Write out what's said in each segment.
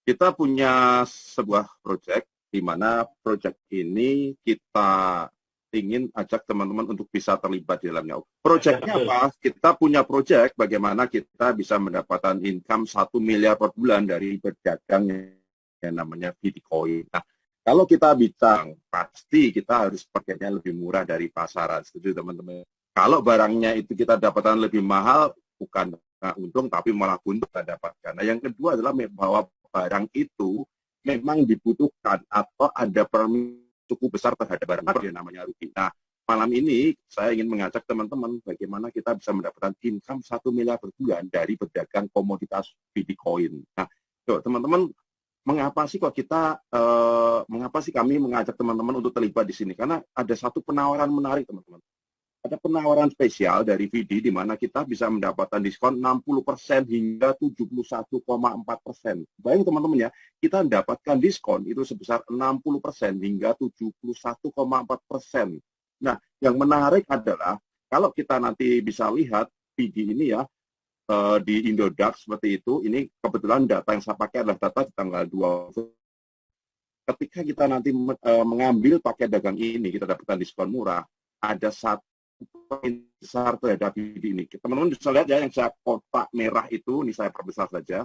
Kita punya sebuah proyek di mana proyek ini kita ingin ajak teman-teman untuk bisa terlibat di dalamnya. Proyeknya apa? Kita punya proyek bagaimana kita bisa mendapatkan income 1 miliar per bulan dari berdagang yang namanya Bitcoin. Nah, kalau kita bicara, pasti kita harus pakainya lebih murah dari pasaran. Setuju teman-teman? Kalau barangnya itu kita dapatkan lebih mahal, bukan untung, tapi malah untung kita dapatkan. Nah, yang kedua adalah bahwa barang itu memang dibutuhkan atau ada permintaan cukup besar terhadap barang yang namanya rugi. Nah, malam ini saya ingin mengajak teman-teman bagaimana kita bisa mendapatkan income 1 miliar per bulan dari berdagang komoditas Bitcoin. Nah, teman-teman, mengapa sih mengapa sih kami mengajak teman-teman untuk terlibat di sini? Karena ada satu penawaran menarik, teman-teman. Ada penawaran spesial dari VD di mana kita bisa mendapatkan diskon 60% hingga 71,4%. Bayangin teman-teman ya, kita mendapatkan diskon itu sebesar 60% hingga 71,4%. Nah, yang menarik adalah kalau kita nanti bisa lihat VD ini ya, di Indodax seperti itu, ini kebetulan data yang saya pakai adalah data di tanggal 20. Ketika kita nanti mengambil paket dagang ini, kita dapatkan diskon murah, ada satu besar terhadap ini. Teman-teman bisa lihat ya, yang saya kotak merah itu, ini saya perbesar saja.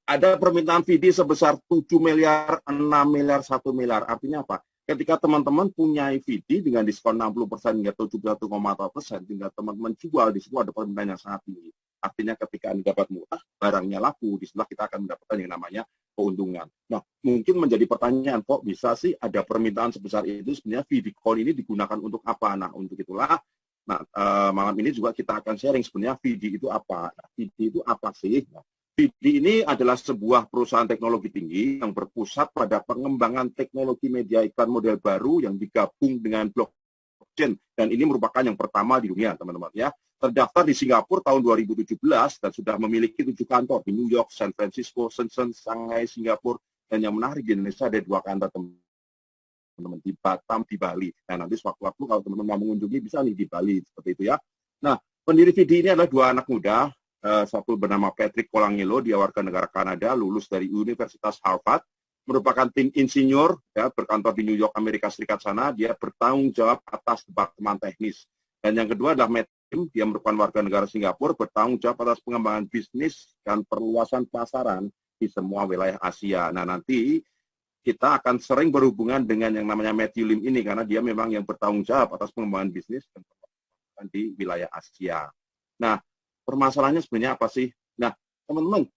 Ada permintaan VD sebesar 7 miliar, 6 miliar, 1 miliar. Artinya apa? Ketika teman-teman punya VD dengan diskon 60% hingga 71,4%, hingga teman-teman jual, di situ ada permintaan yang sangat tinggi. Artinya ketika Anda dapat murah, barangnya laku, di sebelah kita akan mendapatkan yang namanya keuntungan. Nah, mungkin menjadi pertanyaan, kok bisa sih ada permintaan sebesar itu? Sebenarnya Bitcoin ini digunakan untuk apa? Nah, untuk itulah, malam ini juga kita akan sharing sebenarnya VD itu apa. VD itu apa sih? VD ini adalah sebuah perusahaan teknologi tinggi yang berpusat pada pengembangan teknologi media iklan model baru yang digabung dengan blockchain. Dan ini merupakan yang pertama di dunia, teman-teman ya. Terdaftar di Singapura tahun 2017 dan sudah memiliki 7 kantor di New York, San Francisco, Shenzhen, Shanghai, Singapura, dan yang menarik di Indonesia ada 2 kantor, teman-teman, di Batam, di Bali. Nah, nanti sewaktu-waktu kalau teman-teman mau mengunjungi bisa nih di Bali seperti itu ya. Nah, pendiri VD ini adalah 2 anak muda. Satu bernama Patrick Colangelo, dia warga negara Kanada, lulus dari Universitas Harvard, merupakan tim insinyur, ya, berkantor di New York, Amerika Serikat sana. Dia bertanggung jawab atas departemen teknis. Dan yang kedua adalah Matt Kim, dia merupakan warga negara Singapura, bertanggung jawab atas pengembangan bisnis dan perluasan pasaran di semua wilayah Asia. Nah, nanti kita akan sering berhubungan dengan yang namanya Matthew Lim ini, karena dia memang yang bertanggung jawab atas pengembangan bisnis dan di wilayah Asia. Nah, permasalahannya sebenarnya apa sih? Nah, teman-teman,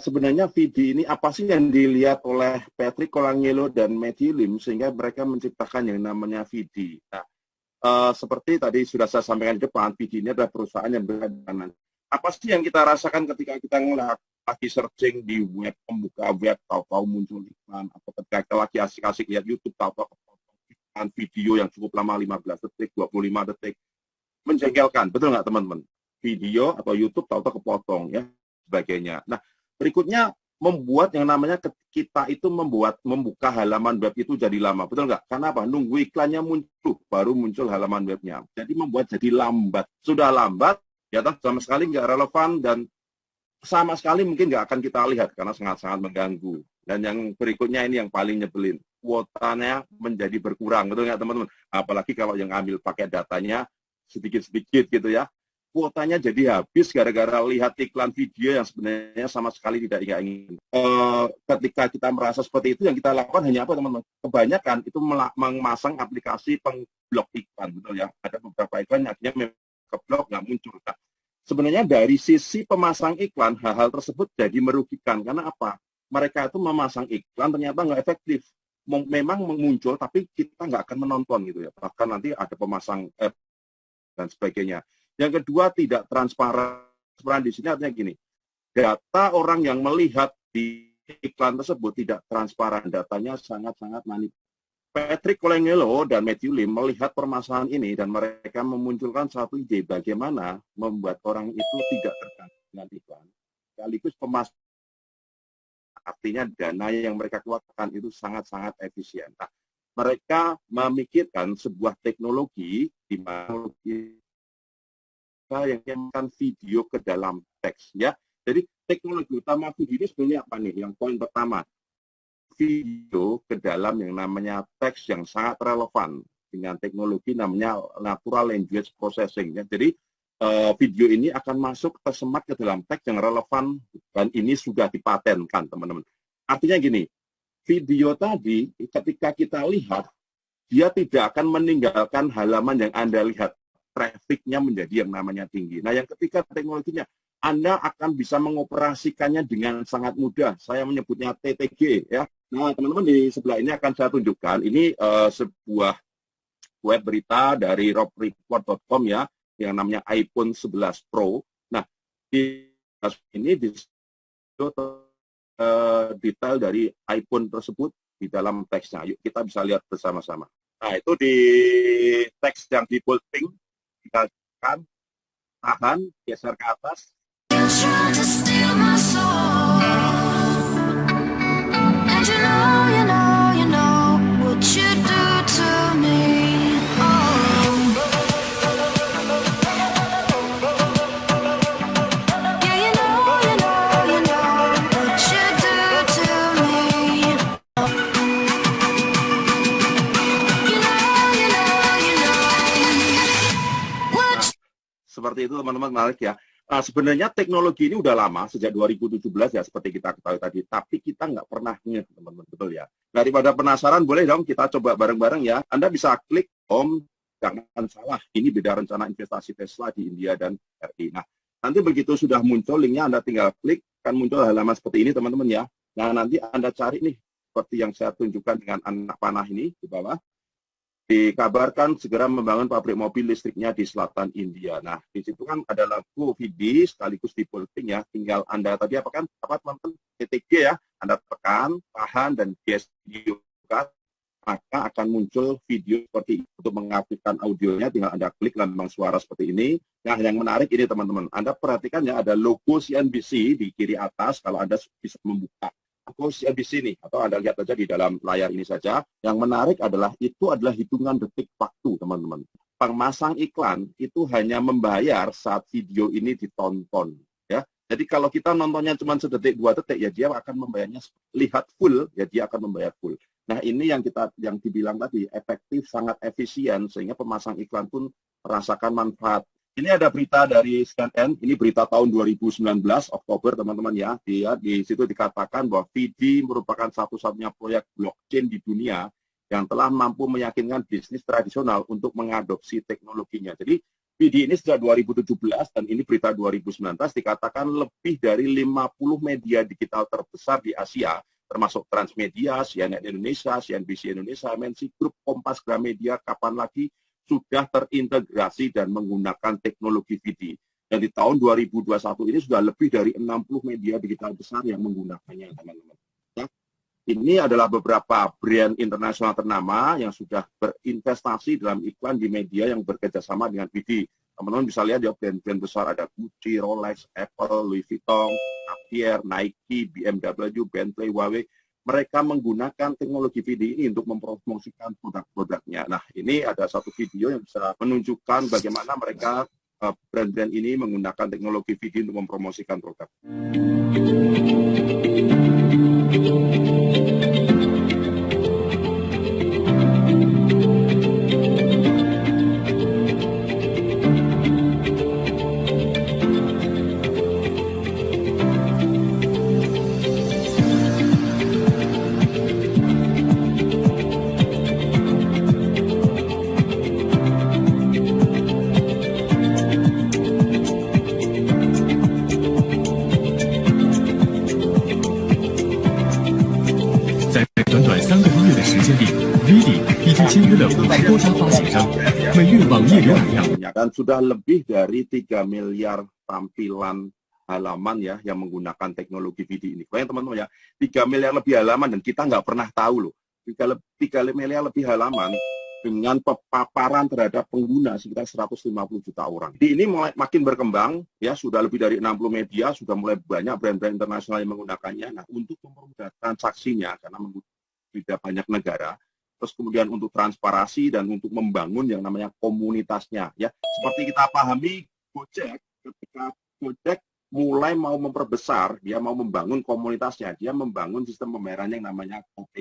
sebenarnya VD ini apa sih yang dilihat oleh Patrick Colangelo dan Matthew Lim sehingga mereka menciptakan yang namanya VD? Nah, seperti tadi sudah saya sampaikan di depan, VD ini adalah perusahaan yang berkelanjutan. Apa sih yang kita rasakan ketika kita lagi searching di web, membuka web, tahu-tahu muncul iklan, atau ketika kita lagi asik-asik lihat YouTube, tahu-tahu iklan video yang cukup lama, 15 detik, 25 detik, menjengkelkan, betul nggak teman-teman? Video atau YouTube tahu-tahu kepotong ya sebagainya. Nah, berikutnya membuat yang namanya kita itu membuka halaman web itu jadi lama, betul nggak? Karena apa? Nunggu iklannya muncul baru muncul halaman webnya. Jadi membuat jadi lambat. Sudah lambat, ya sama sekali nggak relevan dan sama sekali mungkin nggak akan kita lihat karena sangat-sangat mengganggu. Dan yang berikutnya ini yang paling nyebelin, kuotanya menjadi berkurang, betul nggak teman-teman? Apalagi kalau yang ambil pakai datanya sedikit-sedikit gitu ya. Kuotanya jadi habis gara-gara lihat iklan video yang sebenarnya sama sekali tidak ingin. Ketika kita merasa seperti itu, yang kita lakukan hanya apa, teman-teman? Kebanyakan itu memasang aplikasi pengblok iklan, betul ya. Ada beberapa iklan yang akhirnya keblok, nggak muncul. Nah, sebenarnya dari sisi pemasang iklan, hal-hal tersebut jadi merugikan. Karena apa? Mereka itu memasang iklan ternyata nggak efektif. Memang muncul, tapi kita nggak akan menonton gitu ya. Bahkan nanti ada pemasang dan sebagainya. Yang kedua, tidak transparan. Transparan di sini artinya gini, data orang yang melihat di iklan tersebut tidak transparan, datanya sangat-sangat manipulatif. Patrick Colangelo dan Matthew Lim melihat permasalahan ini dan mereka memunculkan satu ide bagaimana membuat orang itu tidak terganggu dengan iklan. Sekaligus pemasaran, artinya dana yang mereka keluarkan itu sangat-sangat efisien. Nah, mereka memikirkan sebuah teknologi di mana yang mengirimkan video ke dalam teks ya. Jadi teknologi utama video ini sebenarnya apa nih? Yang poin pertama, video ke dalam yang namanya teks yang sangat relevan dengan teknologi namanya natural language processing. Ya. Jadi video ini akan masuk tersemat ke dalam teks yang relevan dan ini sudah dipatenkan, teman-teman. Artinya gini, video tadi ketika kita lihat, dia tidak akan meninggalkan halaman yang Anda lihat. Trafficnya menjadi yang namanya tinggi. Nah, yang ketiga teknologinya, Anda akan bisa mengoperasikannya dengan sangat mudah. Saya menyebutnya TTG, ya. Nah, teman-teman di sebelah ini akan saya tunjukkan. Ini sebuah web berita dari robreport.com ya, yang namanya iPhone 11 Pro. Nah, di ini detail dari iPhone tersebut di dalam teksnya. Yuk kita bisa lihat bersama-sama. Nah, itu di teks yang di bolding, kita tekan, tahan, geser ke atas. Seperti itu teman-teman, menarik ya. Nah, sebenarnya teknologi ini udah lama, sejak 2017 ya, seperti kita ketahui tadi. Tapi kita nggak pernah nge, teman-teman, betul ya. Daripada penasaran, boleh dong kita coba bareng-bareng ya. Anda bisa klik home, jangan salah, ini beda rencana investasi Tesla di India dan RI. Nah, nanti begitu sudah muncul linknya, Anda tinggal klik, kan muncul halaman seperti ini teman-teman ya. Nah, nanti Anda cari nih, seperti yang saya tunjukkan dengan anak panah ini di bawah. Dikabarkan segera membangun pabrik mobil listriknya di selatan India. Nah, di situ kan ada logo VD sekaligus di bolding ya. Tinggal Anda tadi apa teman-teman TTG ya. Anda tekan, tahan dan geser video, maka akan muncul video seperti itu. Untuk mengaktifkan audionya tinggal Anda klik lambang suara seperti ini. Nah, yang menarik ini teman-teman, Anda perhatikan ya ada logo CNBC di kiri atas kalau Anda bisa membuka. Aku di sini atau Anda lihat saja di dalam layar ini saja. Yang menarik adalah itu adalah hitungan detik waktu, teman-teman. Pemasang iklan itu hanya membayar saat video ini ditonton, ya. Jadi kalau kita nontonnya cuma sedetik, 2 detik, ya dia akan membayarnya lihat full, ya dia akan membayar full. Nah, ini yang dibilang tadi efektif, sangat efisien sehingga pemasang iklan pun merasakan manfaat. Ini ada berita dari CNN, ini berita tahun 2019, Oktober teman-teman ya. Di situ dikatakan bahwa VD merupakan satu-satunya proyek blockchain di dunia yang telah mampu meyakinkan bisnis tradisional untuk mengadopsi teknologinya. Jadi VD ini sejak 2017 dan ini berita 2019 dikatakan lebih dari 50 media digital terbesar di Asia, termasuk Transmedia, CNN Indonesia, CNBC Indonesia, MNC Group, Kompas, Gramedia, kapan lagi, sudah terintegrasi dan menggunakan teknologi VD. Dan di tahun 2021 ini sudah lebih dari 60 media digital besar yang menggunakannya, teman-teman. Ya. Ini adalah beberapa brand internasional ternama yang sudah berinvestasi dalam iklan di media yang bekerjasama dengan VD. Teman-teman bisa lihat ya brand-brand besar ada Gucci, Rolex, Apple, Louis Vuitton, Cartier, Nike, BMW, Bentley, Huawei. Mereka menggunakan teknologi VD ini untuk mempromosikan produk-produknya. Nah, ini ada satu video yang bisa menunjukkan bagaimana mereka brand-brand ini menggunakan teknologi VD untuk mempromosikan produk. Dan sudah lebih dari 3 miliar tampilan halaman ya yang menggunakan teknologi VD ini. Bayangkan teman-teman ya, 3 miliar lebih halaman dan kita nggak pernah tahu loh. 3 miliar lebih halaman dengan paparan terhadap pengguna sekitar 150 juta orang. Jadi ini mulai makin berkembang ya, sudah lebih dari 60 media, sudah mulai banyak brand-brand internasional yang menggunakannya. Nah, untuk mempermudah transaksinya karena tidak banyak negara, terus kemudian untuk transparansi dan untuk membangun yang namanya komunitasnya ya. Seperti kita pahami Gojek, ketika Gojek mulai mau memperbesar, dia mau membangun komunitasnya, dia membangun sistem pembayaran yang namanya OP.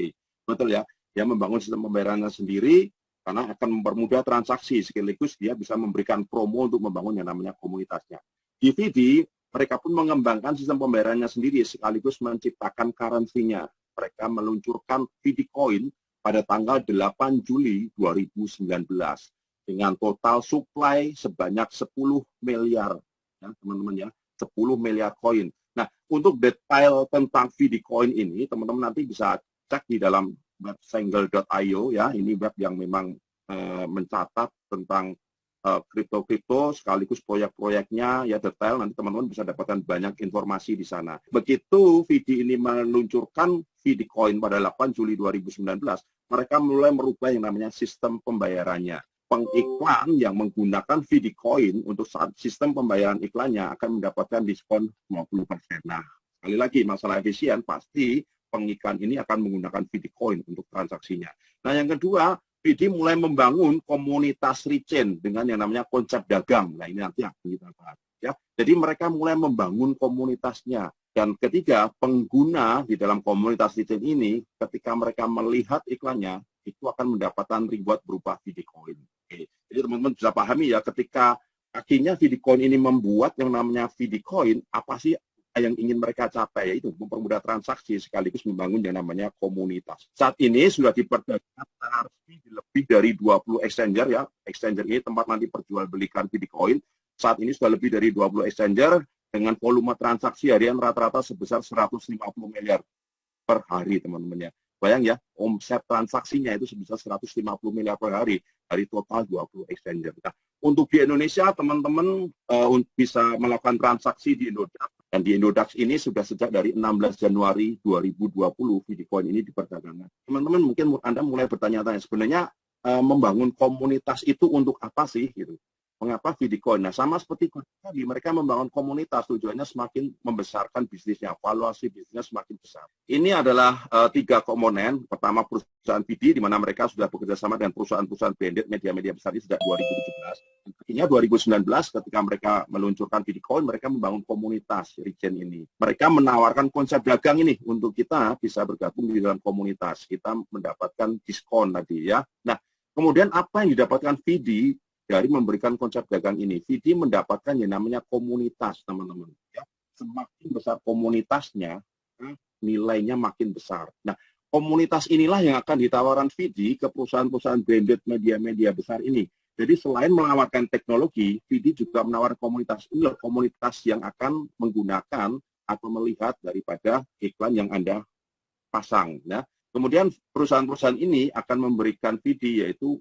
Betul ya? Dia membangun sistem pembayarannya sendiri karena akan mempermudah transaksi, sekaligus dia bisa memberikan promo untuk membangun yang namanya komunitasnya. Di VD, mereka pun mengembangkan sistem pembayarannya sendiri, sekaligus menciptakan currency-nya. Mereka meluncurkan VD Coin pada tanggal 8 Juli 2019 dengan total supply sebanyak 10 miliar, ya teman-teman ya, 10 miliar koin. Nah, untuk detail tentang VD Coin ini, teman-teman nanti bisa cek di dalam web sengle.io ya. Ini web yang memang mencatat tentang kripto-kripto sekaligus proyek-proyeknya ya detail. Nanti teman-teman bisa dapatkan banyak informasi di sana. Begitu VD ini meluncurkan VD Coin pada 8 Juli 2019, mereka mulai merubah yang namanya sistem pembayarannya. Pengiklan yang menggunakan VD Coin untuk saat sistem pembayaran iklannya akan mendapatkan diskon 50%. Nah, sekali lagi masalah efisien, pasti pengiklan ini akan menggunakan VD Coin untuk transaksinya. Nah, yang kedua, VD mulai membangun komunitas retail dengan yang namanya konsep dagang. Nah, ini nanti akan kita bahas. Ya. Jadi mereka mulai membangun komunitasnya. Dan ketiga, pengguna di dalam komunitas retail ini, ketika mereka melihat iklannya, itu akan mendapatkan reward berupa VD Coin. Oke. Jadi teman-teman bisa pahami ya, ketika akhirnya VD Coin ini membuat yang namanya VD Coin, apa sih yang ingin mereka capai, yaitu mempermudah transaksi sekaligus membangun yang namanya komunitas. Saat ini sudah diperdagangkan secara resmi di lebih dari 20 exchanger ya. Exchanger ini tempat nanti perjualbelikan VD Coin. Saat ini sudah lebih dari 20 exchanger dengan volume transaksi harian rata-rata sebesar 150 miliar per hari, teman-teman ya. Bayang ya, omset transaksinya itu sebesar 150 miliar per hari dari total 20 exchanger. Nah, untuk di Indonesia, teman-teman bisa melakukan transaksi di Indodax. Dan di Indodax ini sudah sejak dari 16 Januari 2020, VD Coin ini diperdagangkan. Teman-teman mungkin Anda mulai bertanya-tanya, sebenarnya membangun komunitas itu untuk apa sih? Gitu. Mengapa VD Coin? Nah, sama seperti tadi, mereka membangun komunitas, tujuannya semakin membesarkan bisnisnya, valuasi bisnisnya semakin besar. Ini adalah 3 komponen. Pertama, perusahaan VD, di mana mereka sudah bekerja sama dengan perusahaan-perusahaan branded media-media besar ini sejak 2017. Akhirnya 2019, ketika mereka meluncurkan VD Coin, mereka membangun komunitas regen ini. Mereka menawarkan konsep dagang ini untuk kita bisa bergabung di dalam komunitas. Kita mendapatkan diskon tadi ya. Nah, kemudian apa yang didapatkan VD dari memberikan konsep dagang ini? VD mendapatkan yang namanya komunitas, teman-teman. Ya. Semakin besar komunitasnya, nilainya makin besar. Nah, komunitas inilah yang akan ditawarkan VD ke perusahaan-perusahaan branded media-media besar ini. Jadi selain menawarkan teknologi, VD juga menawarkan komunitas. Inilah komunitas yang akan menggunakan atau melihat daripada iklan yang Anda pasang. Ya. Kemudian perusahaan-perusahaan ini akan memberikan VD, yaitu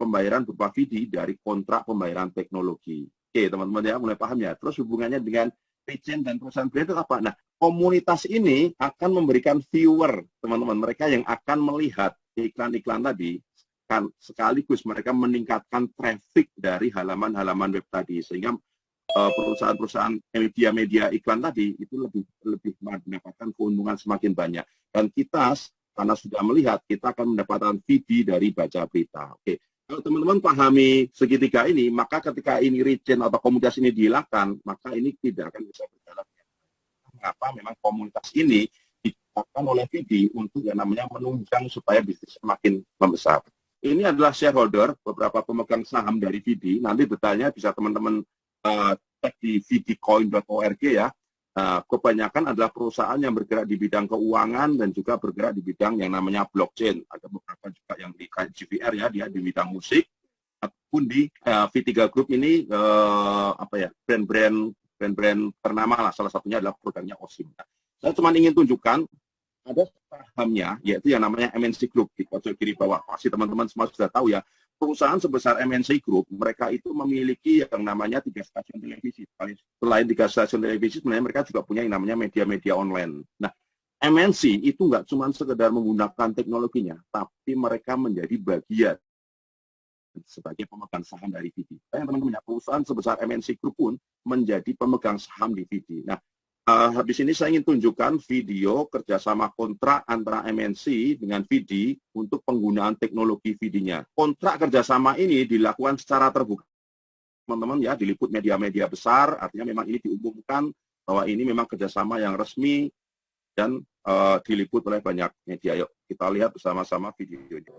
pembayaran berupa VD dari kontrak pembayaran teknologi. Oke, teman-teman ya, mulai paham ya. Terus hubungannya dengan retail dan perusahaan brand itu apa? Nah, komunitas ini akan memberikan viewer, teman-teman, mereka yang akan melihat iklan-iklan tadi, kan sekaligus mereka meningkatkan traffic dari halaman-halaman web tadi, sehingga perusahaan-perusahaan media-media iklan tadi itu lebih mendapatkan keuntungan semakin banyak. Dan kita, karena sudah melihat, kita akan mendapatkan VD dari baca berita. Oke. Kalau teman-teman pahami segitiga ini, maka ketika ini regen atau komunitas ini dihilangkan, maka ini tidak akan bisa berjalan. Mengapa memang komunitas ini diciptakan oleh VD untuk yang namanya menunjang supaya bisnis semakin membesar. Ini adalah shareholder, beberapa pemegang saham dari VD. Nanti detailnya bisa teman-teman cek di vdcoin.org ya. Kebanyakan adalah perusahaan yang bergerak di bidang keuangan dan juga bergerak di bidang yang namanya blockchain. Ada beberapa juga yang di GVR ya, dia di bidang musik. Ataupun di V3 Group ini brand-brand ternama lah. Salah satunya adalah produknya Osim. Saya cuma ingin tunjukkan ada sahamnya, yaitu yang namanya MNC Group di pojok kiri bawah. Pasti teman-teman semua sudah tahu ya. Perusahaan sebesar MNC Group, mereka itu memiliki yang namanya 3 stasiun televisi. Selain 3 stasiun televisi, sebenarnya mereka juga punya yang namanya media-media online. Nah, MNC itu nggak cuma sekedar menggunakan teknologinya, tapi mereka menjadi bagian sebagai pemegang saham dari VD. Teman-teman, perusahaan sebesar MNC Group pun menjadi pemegang saham di VD. Nah, habis ini saya ingin tunjukkan video kerjasama kontrak antara MNC dengan VD untuk penggunaan teknologi VD-nya. Kontrak kerjasama ini dilakukan secara terbuka, teman-teman ya, diliput media-media besar, artinya memang ini diumumkan bahwa ini memang kerjasama yang resmi dan diliput oleh banyak media. Yuk kita lihat bersama-sama videonya.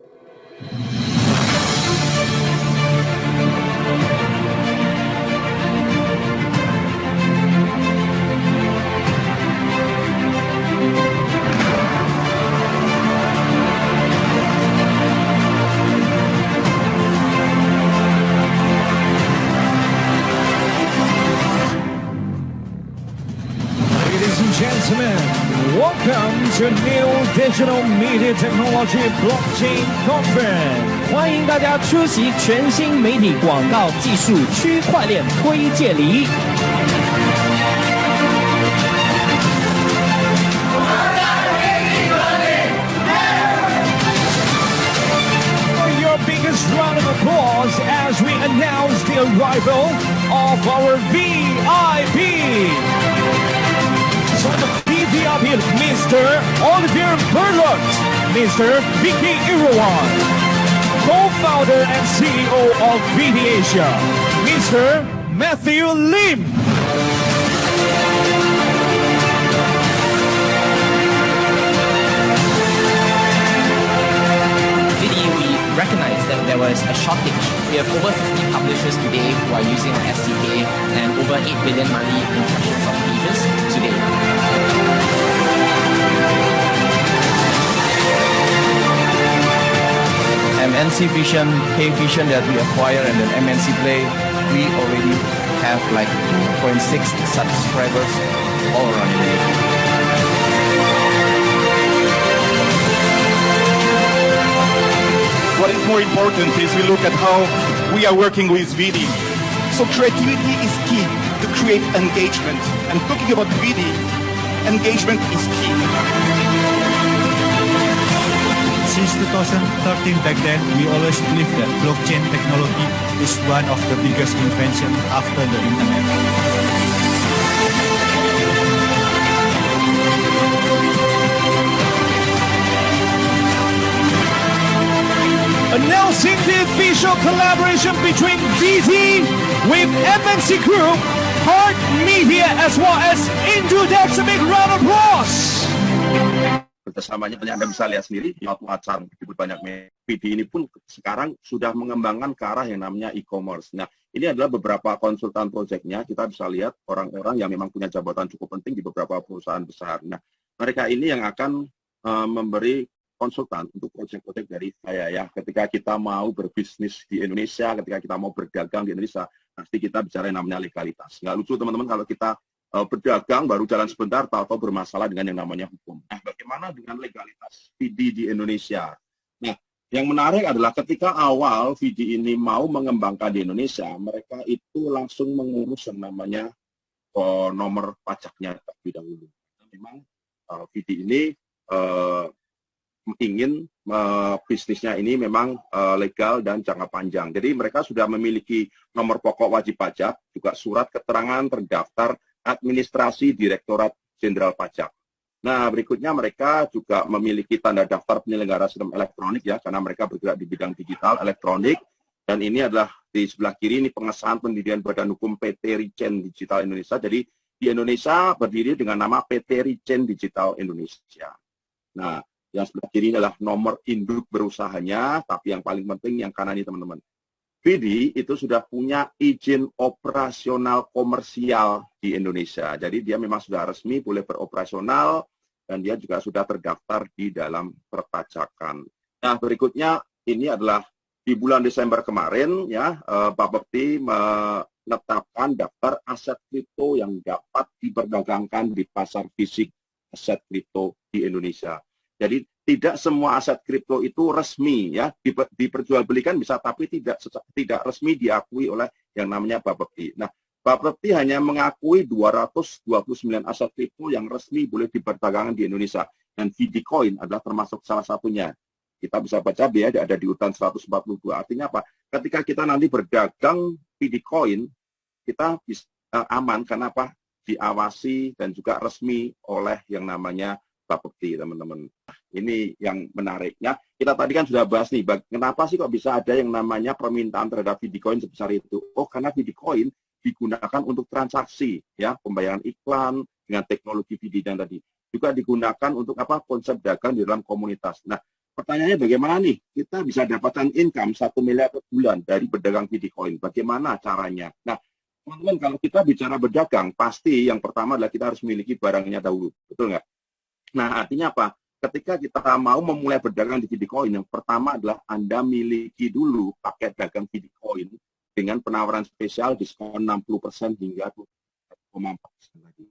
Gentlemen, welcome to New Digital Media Technology Blockchain Conference. 欢迎大家出席全新媒体广告技术区块链推介礼。Your biggest round of applause as we announce the arrival of our VIP. So the VIP, Mr. Olivier Berlot, Mr. Vicky Irawan, co-founder and CEO of VD Asia, Mr. Matthew Lim. We recognize that there was a shortage. We have over 50 publishers today who are using our SDK and over 8 billion monthly impressions of pages today. MNC Vision, K Vision that we acquire, and then MNC Play, we already have like 2.6 subscribers all around the world. What is more important is we look at how we are working with VD. So creativity is key to create engagement. And talking about VD, engagement is key. Since 2013 back then, we always believed that blockchain technology is one of the biggest inventions after the internet. Announcing the official collaboration between VD with MNC Group, Heart Media, as well as Indodex. A big round of applause. Kerjasamanya Anda bisa lihat sendiri di acara disebut banyak VD ini pun sekarang sudah mengembangkan ke arah yang namanya e-commerce. Nah, ini adalah beberapa konsultan proyeknya. Kita bisa lihat orang-orang yang memang punya jabatan cukup penting di beberapa perusahaan besar. Nah, mereka ini yang akan memberi konsultan untuk proyek-proyek dari saya ya. Ketika kita mau berbisnis di Indonesia, ketika kita mau berdagang di Indonesia, pasti kita bicara yang namanya legalitas. Nggak lucu teman-teman kalau kita berdagang baru jalan sebentar atau bermasalah dengan yang namanya hukum. Nah, bagaimana dengan legalitas VD di Indonesia? Nah, yang menarik adalah ketika awal VD ini mau mengembangkan di Indonesia, mereka itu langsung mengurus yang namanya nomor pajaknya terlebih dahulu. Memang VD ini ingin bisnisnya ini memang legal dan jangka panjang. Jadi mereka sudah memiliki nomor pokok wajib pajak, juga surat keterangan terdaftar administrasi Direktorat Jenderal Pajak. Nah, berikutnya mereka juga memiliki tanda daftar penyelenggara sistem elektronik ya, karena mereka bergerak di bidang digital elektronik. Dan ini adalah di sebelah kiri ini pengesahan pendirian Badan Hukum PT Richen Digital Indonesia. Jadi di Indonesia berdiri dengan nama PT Richen Digital Indonesia. Nah, yang sebelah kiri adalah nomor induk berusahanya, tapi yang paling penting yang kanan ini teman-teman. VD itu sudah punya izin operasional komersial di Indonesia. Jadi dia memang sudah resmi boleh beroperasional dan dia juga sudah terdaftar di dalam perpajakan. Nah, berikutnya ini adalah di bulan Desember kemarin ya, Bapepti menetapkan daftar aset kripto yang dapat diperdagangkan di pasar fisik aset kripto di Indonesia. Jadi tidak semua aset kripto itu resmi ya, diperjualbelikan bisa tapi tidak resmi diakui oleh yang namanya Bapepti. Nah, Bapepti hanya mengakui 229 aset kripto yang resmi boleh diperdagangkan di Indonesia dan VD-Coin adalah termasuk salah satunya. Kita bisa baca dia ada di urutan 142. Artinya apa? Ketika kita nanti berdagang VD-Coin, kita bisa aman karena apa? Diawasi dan juga resmi oleh yang namanya Bapepti, teman-teman. Ini yang menariknya. Kita tadi kan sudah bahas nih, kenapa sih kok bisa ada yang namanya permintaan terhadap VD-Coin sebesar itu? Oh, karena VD-Coin digunakan untuk transaksi, ya, pembayaran iklan dengan teknologi VD yang tadi. Juga digunakan untuk apa? Konsep dagang di dalam komunitas. Nah, pertanyaannya bagaimana nih kita bisa dapatkan income 1 miliar per bulan dari berdagang VD Coin? Bagaimana caranya? Nah, teman-teman, kalau kita bicara berdagang, pasti yang pertama adalah kita harus memiliki barangnya dahulu, betul nggak? Nah, artinya apa? Ketika kita mau memulai berdagang di VD Coin, yang pertama adalah Anda miliki dulu paket dagang VD Coin dengan penawaran spesial diskon 60% hingga 2,4% lagi.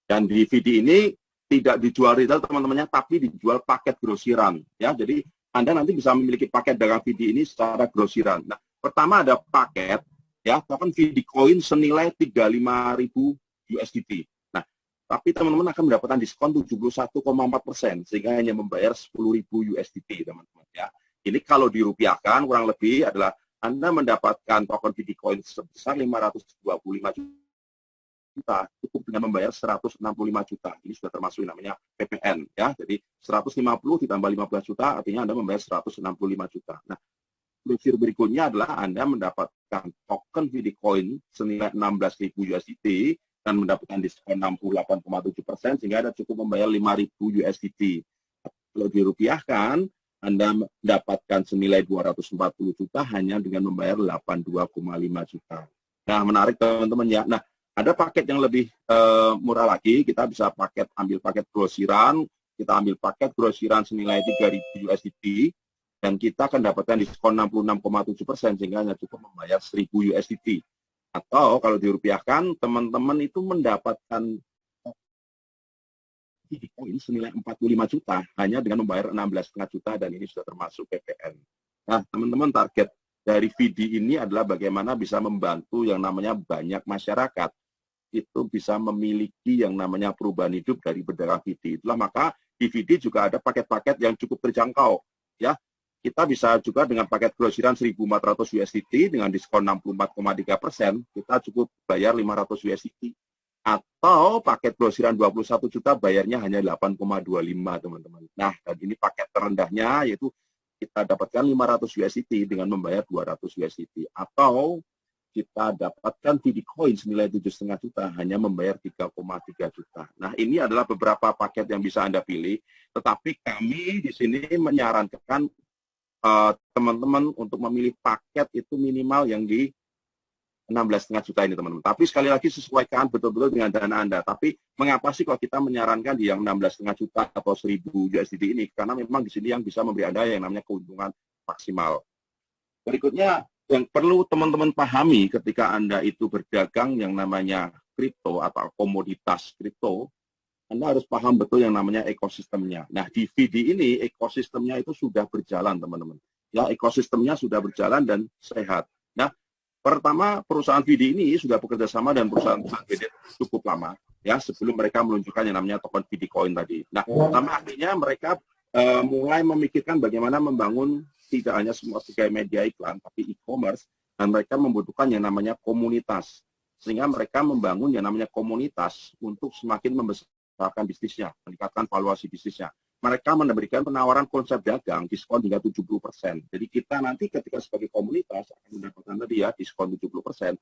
Dan di VD ini tidak dijual retail teman-temannya, tapi dijual paket grosiran, ya. Jadi Anda nanti bisa memiliki paket dagang VD ini secara grosiran. Nah, pertama ada paket, ya, token VD Coin senilai 35.000 USDT. Nah, tapi teman-teman akan mendapatkan diskon 71,4%, sehingga hanya membayar 10.000 USDT, teman-teman, ya. Ini kalau dirupiahkan kurang lebih adalah Anda mendapatkan token VD Coin sebesar 525 juta, cukup dengan membayar 165 juta. Ini sudah termasuk namanya PPN, ya. Jadi 150 ditambah 15 juta, artinya Anda membayar 165 juta. Nah, profil berikutnya adalah Anda mendapatkan token VD Coin senilai 16.000 USDT dan mendapatkan diskon 68,7%, sehingga Anda cukup membayar 5.000 USDT. Kalau dirupiahkan, Anda mendapatkan senilai 240 juta hanya dengan membayar 82,5 juta. Nah, menarik teman-teman, ya. Nah, ada paket yang lebih murah lagi, kita bisa ambil paket grosiran, kita ambil paket grosiran senilai 3.000 USDT, dan kita akan dapatkan diskon 66,7%, sehingga hanya cukup membayar 1.000 USDT. Atau kalau dirupiahkan, teman-teman itu mendapatkan VD Coin senilai 45 juta, hanya dengan membayar 16,5 juta, dan ini sudah termasuk PPN. Nah, teman-teman, target dari VD ini adalah bagaimana bisa membantu yang namanya banyak masyarakat itu bisa memiliki yang namanya perubahan hidup dari berdagang VD. Itulah maka di VD juga ada paket-paket yang cukup terjangkau, ya. Kita bisa juga dengan paket grosiran 1.400 USDT dengan diskon 64,3%, kita cukup bayar 500 USDT. Atau paket grosiran 21 juta bayarnya hanya 8,25, teman-teman. Nah, dan ini paket terendahnya yaitu kita dapatkan 500 USDT dengan membayar 200 USDT. Atau kita dapatkan VD Coin senilai 7,5 juta hanya membayar 3,3 juta. Nah, ini adalah beberapa paket yang bisa Anda pilih, tetapi kami di sini menyarankan teman-teman untuk memilih paket itu minimal yang di 16,5 juta ini, teman-teman. Tapi sekali lagi sesuaikan betul-betul dengan dana Anda. Tapi mengapa sih kalau kita menyarankan di yang 16,5 juta atau 1.000 USDT ini? Karena memang di sini yang bisa memberi Anda yang namanya keuntungan maksimal. Berikutnya, yang perlu teman-teman pahami ketika Anda itu berdagang yang namanya kripto atau komoditas kripto, Anda harus paham betul yang namanya ekosistemnya. Nah, di VD ini ekosistemnya itu sudah berjalan, teman-teman. Ya, ekosistemnya sudah berjalan dan sehat. Nah, pertama, perusahaan VD ini sudah bekerja sama dan perusahaan VD cukup lama, ya, sebelum mereka meluncurkan yang namanya token VD Coin tadi. Nah, pertama artinya mereka mulai memikirkan bagaimana membangun tidak hanya semua sebagai media iklan, tapi e-commerce, dan mereka membutuhkan yang namanya komunitas. Sehingga mereka membangun yang namanya komunitas untuk semakin membesarkan bisnisnya, meningkatkan valuasi bisnisnya. Mereka memberikan penawaran konsep dagang, diskon hingga 70%. Jadi kita nanti ketika sebagai komunitas akan mendapatkan tadi ya, diskon 70%.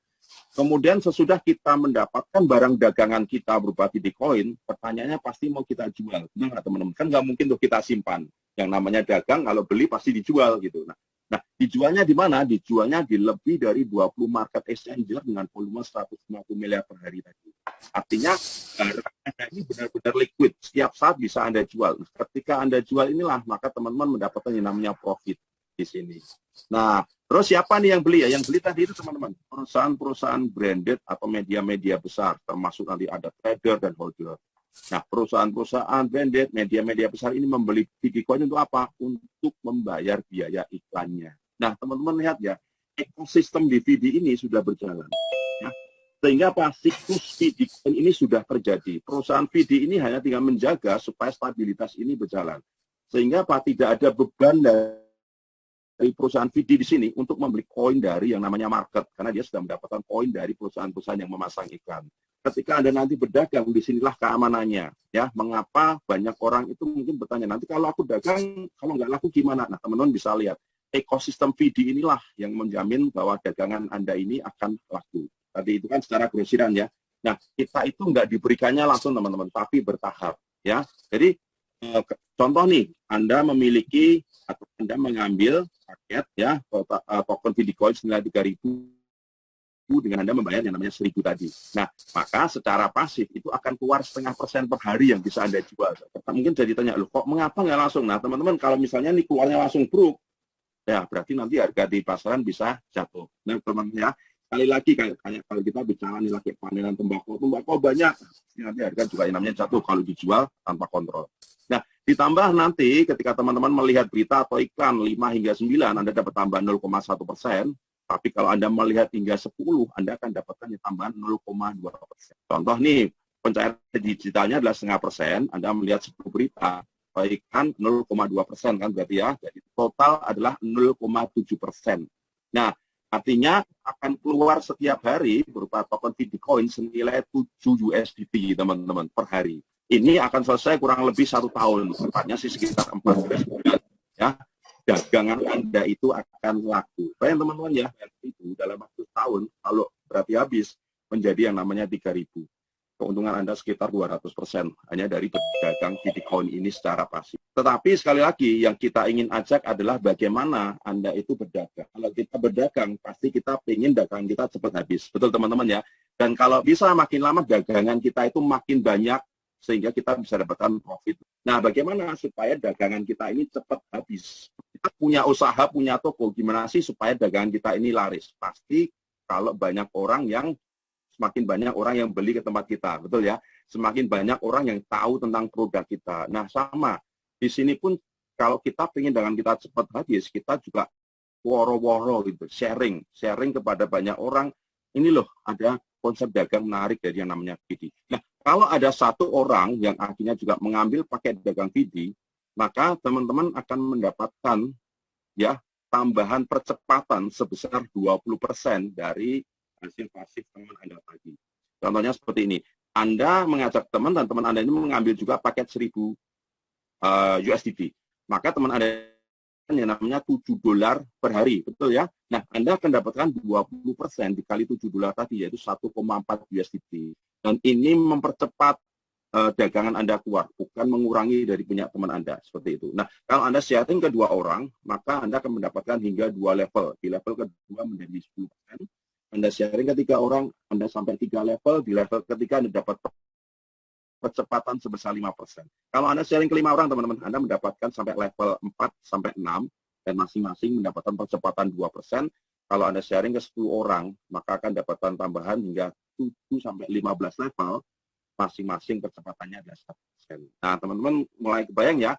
Kemudian sesudah kita mendapatkan barang dagangan kita berupa VD Coin, pertanyaannya pasti mau kita jual. Benar nggak, teman-teman? Kan nggak mungkin tuh kita simpan. Yang namanya dagang, kalau beli pasti dijual gitu. Nah, dijualnya di mana? Dijualnya di lebih dari 20 market exchanger dengan volume 150 miliar per hari tadi. Artinya, barang ini benar-benar liquid. Setiap saat bisa Anda jual. Ketika Anda jual inilah, maka teman-teman mendapatkan yang namanya profit di sini. Nah, terus siapa nih yang beli ya? Yang beli tadi itu teman-teman, perusahaan-perusahaan branded atau media-media besar, termasuk nanti ada trader dan holder. Nah, perusahaan-perusahaan branded, media-media besar ini membeli VD Coin untuk apa? Untuk membayar biaya iklannya. Nah, teman-teman lihat ya, ekosistem di VD ini sudah berjalan. Ya. Sehingga apa? Siklus VD Coin ini sudah terjadi. Perusahaan VD ini hanya tinggal menjaga supaya stabilitas ini berjalan. Sehingga apa? Tidak ada beban dari perusahaan VD di sini untuk membeli koin dari yang namanya market. Karena dia sudah mendapatkan koin dari perusahaan-perusahaan yang memasang iklan. Ketika Anda nanti berdagang, disinilah keamanannya. Ya, mengapa banyak orang itu mungkin bertanya, nanti kalau aku dagang, kalau nggak laku gimana? Nah, teman-teman bisa lihat, ekosistem VD inilah yang menjamin bahwa dagangan Anda ini akan laku. Tadi itu kan secara grosiran ya. Nah, kita itu nggak diberikannya langsung teman-teman, tapi bertahap ya. Jadi contoh nih, Anda memiliki atau Anda mengambil paket ya token Bitcoin senilai 3.000 dengan Anda membayar yang namanya 1.000 tadi. Nah, maka secara pasif itu akan keluar 0,5% per hari yang bisa Anda jual. Mungkin jadi tanya, loh kok mengapa nggak langsung? Nah, teman-teman kalau misalnya nih keluarnya langsung bruk, ya berarti nanti harga di pasaran bisa jatuh. Nah, teman-teman ya, sekali lagi kayak kalau kita bicara nih lagi panelan tembakau banyak, nanti harga juga yang namanya jatuh kalau dijual tanpa kontrol. Nah, ditambah nanti ketika teman-teman melihat berita atau iklan 5 hingga 9, Anda dapat tambahan 0,1%, tapi kalau Anda melihat hingga 10, Anda akan dapatkan tambahan 0,2%. Contoh nih, pencairan digitalnya adalah 0,5%, Anda melihat 10 berita, iklan 0,2% kan berarti ya, jadi total adalah 0,7%. Nah, artinya akan keluar setiap hari berupa token Bitcoin senilai 7 USDT teman-teman per hari. Ini akan selesai kurang lebih 1 tahun, tepatnya sih sekitar 14 bulan ya. Dagangan Anda itu akan laku. Bayang teman-teman ya, itu dalam waktu tahun kalau berarti habis menjadi yang namanya 3.000. Keuntungan Anda sekitar 200% hanya dari berdagang Bitcoin ini secara pasif. Tetapi sekali lagi yang kita ingin ajak adalah bagaimana Anda itu berdagang. Kalau kita berdagang pasti kita ingin dagangan kita cepat habis. Betul teman-teman ya. Dan kalau bisa makin lama dagangan kita itu makin banyak sehingga kita bisa dapatkan profit. Nah, bagaimana supaya dagangan kita ini cepat habis? Kita punya usaha, punya toko, gimana sih supaya dagangan kita ini laris? Pasti kalau banyak orang yang semakin banyak orang yang beli ke tempat kita, betul ya? Semakin banyak orang yang tahu tentang produk kita. Nah, sama. Di sini pun kalau kita ingin dagangan kita cepat habis, kita juga woro-woro gitu, sharing kepada banyak orang. Ini loh, ada konsep dagang menarik dari yang namanya VD. Nah, kalau ada satu orang yang akhirnya juga mengambil paket dagang VD, maka teman-teman akan mendapatkan ya tambahan percepatan sebesar 20% dari hasil pasif teman Anda tadi. Contohnya seperti ini. Anda mengajak teman dan teman Anda ini mengambil juga paket 1.000 USDT. Maka teman Anda yang namanya $7 per hari, betul ya? Nah, Anda akan dapatkan 20% dikali $7 tadi, yaitu 1,4 USDT. Dan ini mempercepat dagangan Anda keluar, bukan mengurangi dari punya teman Anda, seperti itu. Nah, kalau Anda sharing ke 2 orang, maka Anda akan mendapatkan hingga 2 level. Di level kedua menjadi 10%. Anda sharing ke 3 orang, Anda sampai 3 level, di level ketiga Anda dapat percepatan sebesar 5%. Kalau Anda sharing ke 5 orang, teman-teman, Anda mendapatkan sampai level 4 sampai 6, dan masing-masing mendapatkan percepatan 2%. Kalau Anda sharing ke 10 orang, maka akan dapatkan tambahan hingga 7 sampai 15 level, masing-masing percepatannya adalah 1%. Nah, teman-teman mulai kebayang ya,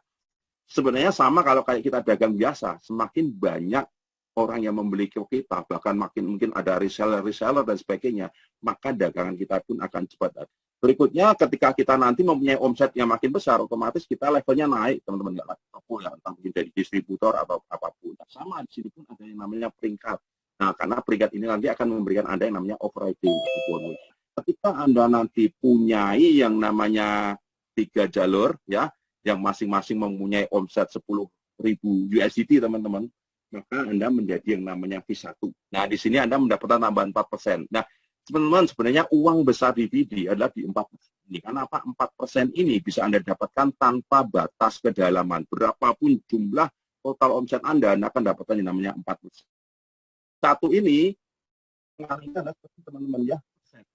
sebenarnya sama kalau kayak kita dagang biasa, semakin banyak orang yang membeli ke kita, bahkan makin mungkin ada reseller dan sebagainya, maka dagangan kita pun akan cepat. Berikutnya, ketika kita nanti mempunyai omset yang makin besar, otomatis kita levelnya naik, teman-teman, nggak lagi toko ya, entah mungkin dari distributor atau apapun. Nah, sama di sini pun ada yang namanya peringkat. Nah, karena peringkat ini nanti akan memberikan Anda yang namanya overriding bonus. Ketika Anda nanti punyai yang namanya 3 jalur, ya, yang masing-masing mempunyai omset 10.000 USDT, teman-teman, maka Anda menjadi yang namanya V1. Nah, di sini Anda mendapatkan tambahan 4%. Nah, teman-teman, sebenarnya uang besar di VD adalah di 4%. Ini kenapa 4% ini bisa Anda dapatkan tanpa batas kedalaman. Berapapun jumlah total omset Anda akan dapatkan yang namanya 4%. Satu ini, teman-teman ya,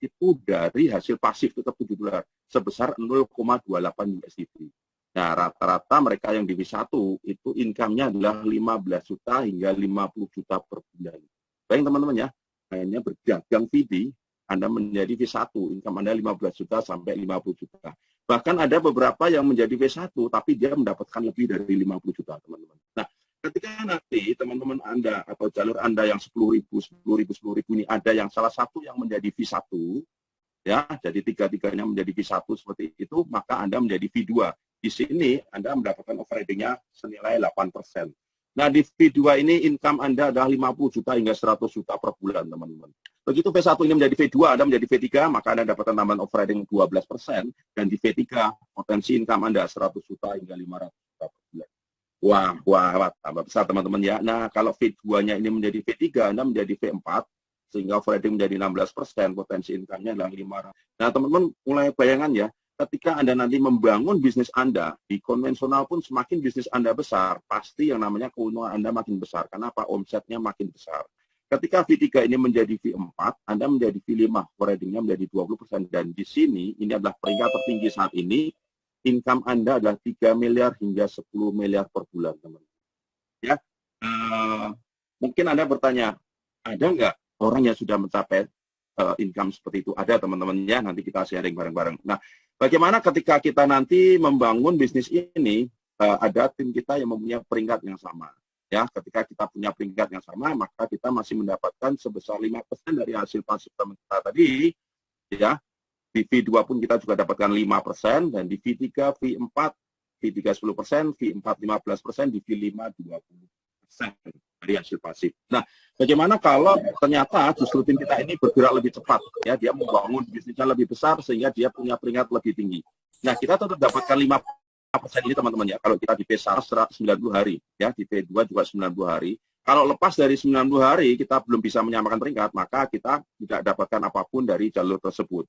itu dari hasil pasif tetap $7 sebesar 0,28 USDT. Nah, rata-rata mereka yang di V1 itu income-nya adalah 15 juta hingga 50 juta per bulan. Baik teman-teman ya, hanya berdagang VD, Anda menjadi V1, income Anda 15 juta sampai 50 juta. Bahkan ada beberapa yang menjadi V1, tapi dia mendapatkan lebih dari 50 juta, teman-teman. Nah, ketika nanti teman-teman Anda atau jalur Anda yang 10.000 ini ada yang salah satu yang menjadi V1, ya, jadi tiga-tiganya menjadi V1 seperti itu, maka Anda menjadi V2. Di sini Anda mendapatkan overriding-nya senilai 8%. Nah, di V2 ini income Anda adalah 50 juta hingga 100 juta per bulan, teman-teman. Begitu V1 ini menjadi V2, Anda menjadi V3, maka Anda dapatkan tambahan overriding 12%, dan di V3 potensi income Anda 100 juta hingga 500 juta per bulan. Wah, tambah besar, teman-teman ya. Nah, kalau V2-nya ini menjadi V3, Anda menjadi V4, sehingga overheading menjadi 16%, potensi income-nya adalah 500. Nah, teman-teman mulai bayangan ya, ketika Anda nanti membangun bisnis Anda, di konvensional pun semakin bisnis Anda besar, pasti yang namanya keuntungan Anda makin besar. Kenapa? Omsetnya makin besar. Ketika V3 ini menjadi V4, Anda menjadi V5, overheading-nya menjadi 20%. Dan di sini, ini adalah peringkat tertinggi saat ini, income Anda adalah 3 miliar hingga 10 miliar per bulan, teman-teman. Ya, mungkin Anda bertanya, ada nggak orang yang sudah mencapai income seperti itu? Ada, teman-teman, ya, nanti kita sharing bareng-bareng. Nah, bagaimana ketika kita nanti membangun bisnis ini, ada tim kita yang mempunyai peringkat yang sama. Ya, ketika kita punya peringkat yang sama, maka kita masih mendapatkan sebesar 5% dari hasil pasif teman kita tadi. Ya, di V2 pun kita juga dapatkan 5%, dan di V3, V4, V3 10%, V4 15%, di V5 20% dari hasil pasif. Nah, bagaimana kalau ternyata justru tim kita ini bergerak lebih cepat, ya, dia membangun bisnisnya lebih besar sehingga dia punya peringkat lebih tinggi. Nah, kita tetap dapatkan 5% ini, teman-teman, ya, kalau kita di P1 190 hari, ya, di P2 juga 90 hari. Kalau lepas dari 90 hari kita belum bisa menyamakan peringkat, maka kita tidak dapatkan apapun dari jalur tersebut.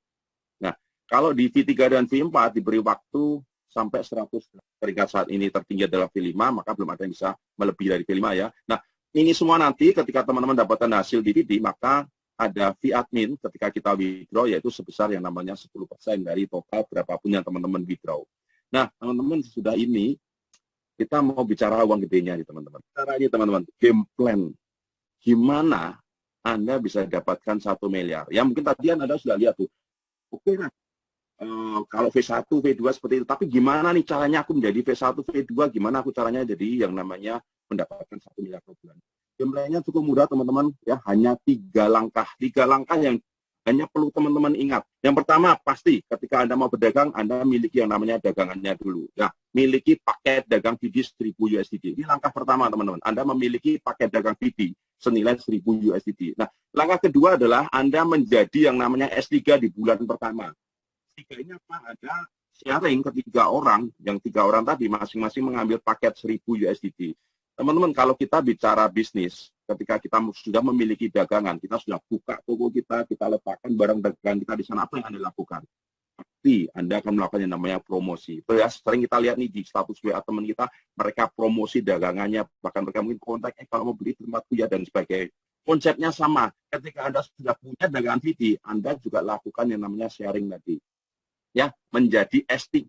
Nah, kalau di V3 dan V4 diberi waktu sampai 100, peringkat saat ini tertinggi adalah V5, maka belum ada yang bisa melebihi dari V5, ya. Nah, ini semua nanti ketika teman-teman dapatkan hasil DVD, maka ada fee admin ketika kita withdraw, yaitu sebesar yang namanya 10% dari total berapapun yang teman-teman withdraw. Nah, teman-teman, sudah ini kita mau bicara uang gedenya nih, teman-teman. Caranya, teman-teman, game plan. Gimana Anda bisa dapatkan 1 miliar? Ya, mungkin tadi Anda sudah lihat tuh. Oke, nah, kalau V1, V2 seperti itu. Tapi gimana nih caranya aku menjadi V1, V2? Gimana aku caranya jadi yang namanya mendapatkan 1 miliar per bulan? Game plan-nya cukup mudah, teman-teman. Ya, hanya 3 langkah. 3 langkah yang hanya perlu teman-teman ingat. Yang pertama, pasti ketika Anda mau berdagang, Anda miliki yang namanya dagangannya dulu. Ya, miliki paket dagang VD 1000 USDT. Ini langkah pertama, teman-teman. Anda memiliki paket dagang VD senilai 1000 USDT. Nah, langkah kedua adalah Anda menjadi yang namanya S3 di bulan pertama. S3 ini apa? Ada sharing ke 3 orang, yang 3 orang tadi masing-masing mengambil paket 1000 USDT. Teman-teman, kalau kita bicara bisnis, ketika kita sudah memiliki dagangan, kita sudah buka toko kita letakkan barang dagangan kita di sana, apa yang Anda lakukan? Pasti Anda akan melakukan yang namanya promosi. Itu ya, sering kita lihat nih di status WA teman kita, mereka promosi dagangannya, bahkan mereka mungkin kontak, kalau mau beli tempatku ya, dan sebagainya. Konsepnya sama, ketika Anda sudah punya dagangan VD, Anda juga lakukan yang namanya sharing tadi. Ya, menjadi S3.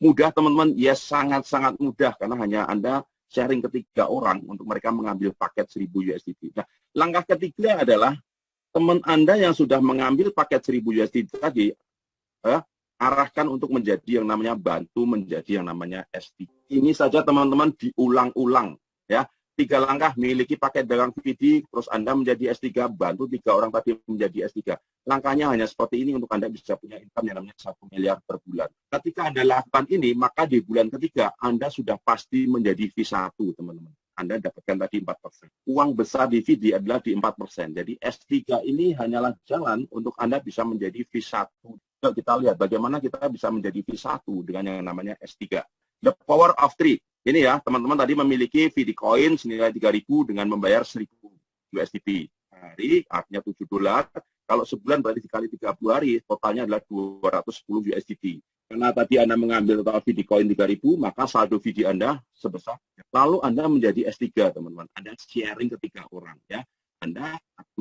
Mudah, teman-teman, ya, sangat-sangat mudah, karena hanya Anda sharing ke 3 orang untuk mereka mengambil paket 1000 USDT. Nah, langkah ketiga adalah teman Anda yang sudah mengambil paket 1000 USDT tadi, arahkan untuk menjadi yang namanya bantu menjadi yang namanya S3. Ini saja, teman-teman, diulang-ulang, ya. 3 langkah, miliki paket dagang VD, terus Anda menjadi S3, bantu 3 orang tadi menjadi S3. Langkahnya hanya seperti ini untuk Anda bisa punya income yang namanya 1 miliar per bulan. Ketika Anda lakukan ini, maka di bulan ketiga Anda sudah pasti menjadi V1, teman-teman. Anda dapatkan tadi 4%. Uang besar di VD adalah di 4%. Jadi S3 ini hanyalah jalan untuk Anda bisa menjadi V1. Yuk kita lihat bagaimana kita bisa menjadi V1 dengan yang namanya S3. The power of 3. Ini ya, teman-teman tadi memiliki VD Coin senilai 3.000 dengan membayar 1.000 USDT. Hari, artinya $7. Kalau sebulan berarti dikali 30 hari, totalnya adalah 210 USDT. Karena tadi Anda mengambil total VD Coin 3.000, maka saldo VD Anda sebesar. Lalu Anda menjadi S3, teman-teman. Anda sharing ke 3 orang, ya. Anda akan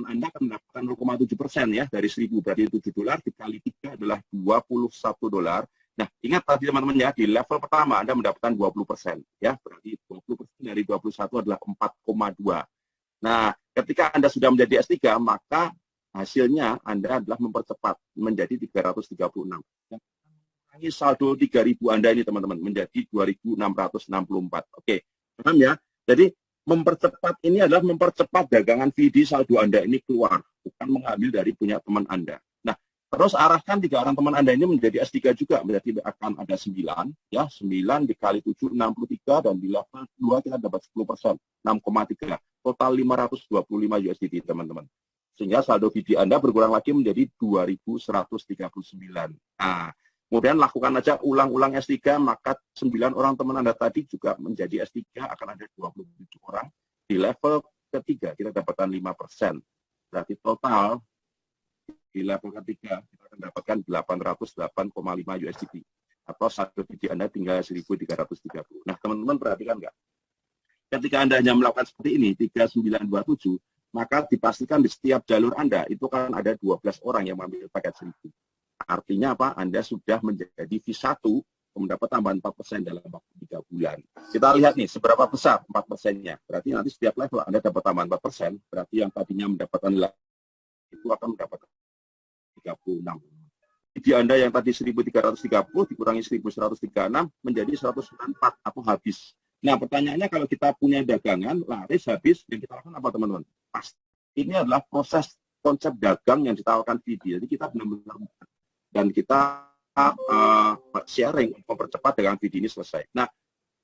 mendapatkan 0,7% ya dari 1.000, berarti $7 dikali 3 adalah $21. Nah, ingat tadi, teman-teman, ya, di level pertama Anda mendapatkan 20%, ya, berarti 20% dari 21 adalah 4,2. Nah, ketika Anda sudah menjadi S3, maka hasilnya Anda adalah mempercepat menjadi 336. Ini saldo 3.000 Anda ini, teman-teman, menjadi 2.664. Oke, paham ya? Jadi mempercepat ini adalah mempercepat dagangan VD saldo Anda ini keluar, bukan mengambil dari punya teman Anda. Nah, terus arahkan 3 orang teman Anda ini menjadi S3 juga, berarti akan ada 9, ya, 9 dikali 7, 63, dan di level 2 kita dapat 10%, 6,3, total 525 USDT, teman-teman. Sehingga saldo VD Anda berkurang lagi menjadi 2.139. Nah, kemudian lakukan aja ulang-ulang S3, maka 9 orang teman Anda tadi juga menjadi S3, akan ada 27 orang. Di level ketiga kita dapatkan 5%. Berarti total di level ketiga kita akan dapatkan 808,5 USDT. Atau saldo VD Anda tinggal 1.330. Nah, teman-teman perhatikan nggak? Ketika Anda hanya melakukan seperti ini, 3927, maka dipastikan di setiap jalur Anda itu kan ada 12 orang yang mengambil paket 1000. Artinya apa? Anda sudah menjadi V1 mendapat tambahan 4% dalam waktu 3 bulan. Kita lihat nih, seberapa besar 4%-nya. Berarti nanti setiap level Anda dapat tambahan 4%, berarti yang tadinya mendapatkan itu akan mendapatkan 36. Di Anda yang tadi 1.330 dikurangi 1.136 menjadi 194 atau habis. Nah, pertanyaannya kalau kita punya dagangan, laris, habis, yang kita lakukan apa teman-teman? Pasti ini adalah proses konsep dagang yang ditawarkan VD. Jadi kita benar-benar dan kita sharing mempercepat dagangan VD ini selesai. Nah,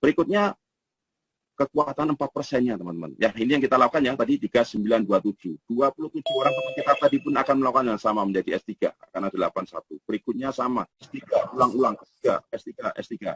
berikutnya kekuatan 4%-nya teman-teman. Ya, ini yang kita lakukan yang tadi 3927. 27 orang teman kita tadi pun akan melakukan yang sama menjadi S3 karena 81. Berikutnya sama, S3 ulang-ulang, S3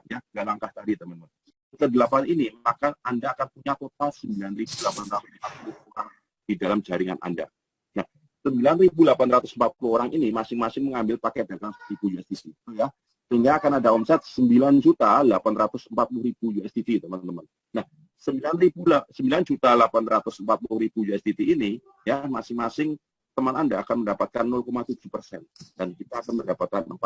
ya, 3 langkah tadi teman-teman. Ke-8 ini maka Anda akan punya total 9.840 orang di dalam jaringan Anda. Nah, 9.840 orang ini masing-masing mengambil paket dengan 1.000 USDT ya. Sehingga akan ada omset 9.840.000 USDT teman-teman. Nah, 9.840.000 USDT ini ya masing-masing teman Anda akan mendapatkan 0,7% dan kita akan mendapatkan 4%.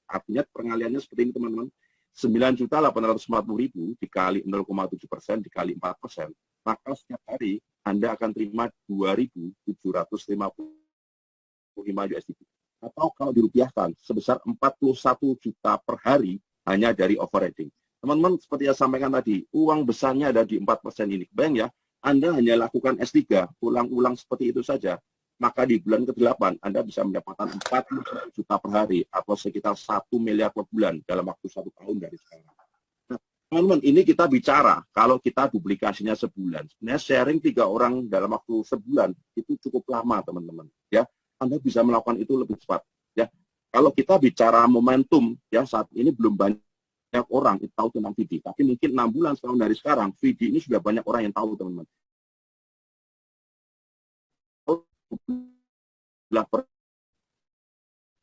Artinya pengaliannya seperti ini teman-teman. 9.840.000 dikali 0,7% dikali 4%, maka setiap hari Anda akan terima 2.755 USDT. Atau kalau dirupiahkan sebesar 41 juta per hari hanya dari overheading. Teman-teman, seperti yang saya sampaikan tadi, uang besarnya ada di 4% ini. Bayang ya, Anda hanya lakukan S3, ulang-ulang seperti itu saja, maka di bulan ke-8 Anda bisa mendapatkan 40 juta per hari atau sekitar 1 miliar per bulan dalam waktu 1 tahun dari sekarang. Nah, teman-teman, ini kita bicara kalau kita duplikasinya sebulan. Sebenarnya sharing 3 orang dalam waktu sebulan itu cukup lama, teman-teman. Ya, Anda bisa melakukan itu lebih cepat. Ya, kalau kita bicara momentum, ya saat ini belum banyak orang yang tahu tentang VD, tapi mungkin 6 bulan setahun dari sekarang, VD ini sudah banyak orang yang tahu, teman-teman.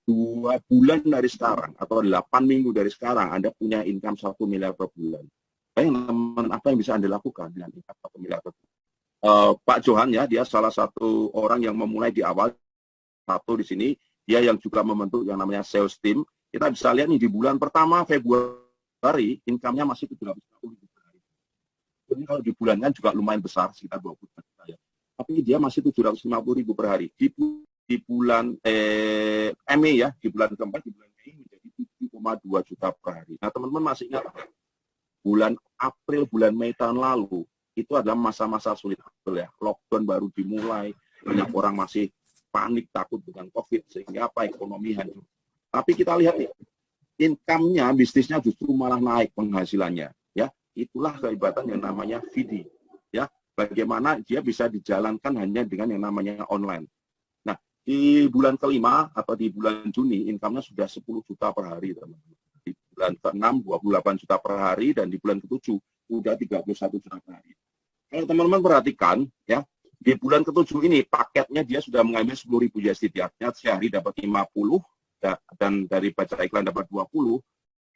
2 bulan dari sekarang atau 8 minggu dari sekarang Anda punya income 1 miliar per bulan. Teman-teman, apa yang bisa Anda lakukan dengan income 1 miliar per bulan? Pak Johan ya, dia salah satu orang yang memulai di awal satu di sini, dia yang juga membentuk yang namanya sales team. Kita bisa lihat nih di bulan pertama Februari income-nya masih 750.000 per hari. Jadi kalau di bulan kan juga lumayan besar, sekitar 20 juta ya. Tapi dia masih 750.000 per hari. Di bulan Mei ya, di bulan keempat, di bulan Mei menjadi 7,2 juta per hari. Nah, teman-teman masih ingat bulan April, bulan Mei tahun lalu, itu adalah masa-masa sulit ya. Lockdown baru dimulai, banyak orang masih panik, takut dengan COVID, sehingga apa, ekonomi hancur. Tapi kita lihat nih, income-nya, bisnisnya justru malah naik penghasilannya. Ya, itulah kehebatan yang namanya VD. Ya, bagaimana dia bisa dijalankan hanya dengan yang namanya online. Nah, di bulan kelima atau di bulan Juni, income-nya sudah 10 juta per hari, teman-teman. Di bulan ke-6, 28 juta per hari, dan di bulan ke-7, udah 31 juta per hari. Kalau teman-teman perhatikan, ya, di bulan ke-7 ini, paketnya dia sudah mengambil 10.000 USDT. Artinya sehari dapat 50, dan dari baca iklan dapat 20,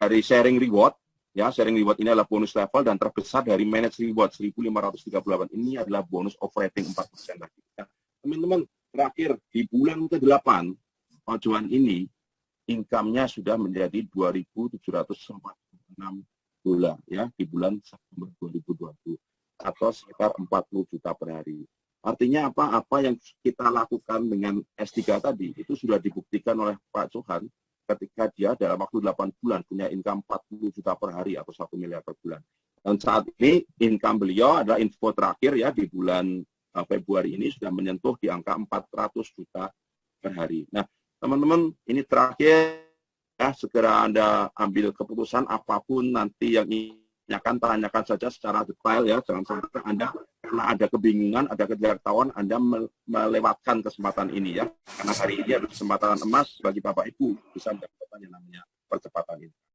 dari sharing reward, ya, sharing reward ini adalah bonus level, dan terbesar dari manage reward 1.538 ini adalah bonus operating 4% lagi. Ya, teman-teman, terakhir di bulan ke-8 Pak Johan ini income-nya sudah menjadi 2.746 dolar ya di bulan September 2020 atau sekitar 40 juta per hari. Artinya apa? Apa yang kita lakukan dengan S3 tadi itu sudah dibuktikan oleh Pak Johan ketika dia dalam waktu 8 bulan punya income 40 juta per hari atau 1 miliar per bulan. Dan saat ini income beliau adalah info terakhir ya di bulan Februari ini sudah menyentuh di angka 400 juta per hari. Nah, teman-teman, ini terakhir ya, segera Anda ambil keputusan apapun nanti yang tanyakan saja secara detail ya, jangan sampai Anda karena ada kebingungan, ada ketidaktahuan, Anda melewatkan kesempatan ini ya. Karena hari ini ada kesempatan emas bagi Bapak Ibu bisa mendapatkan yang namanya percepatan ini.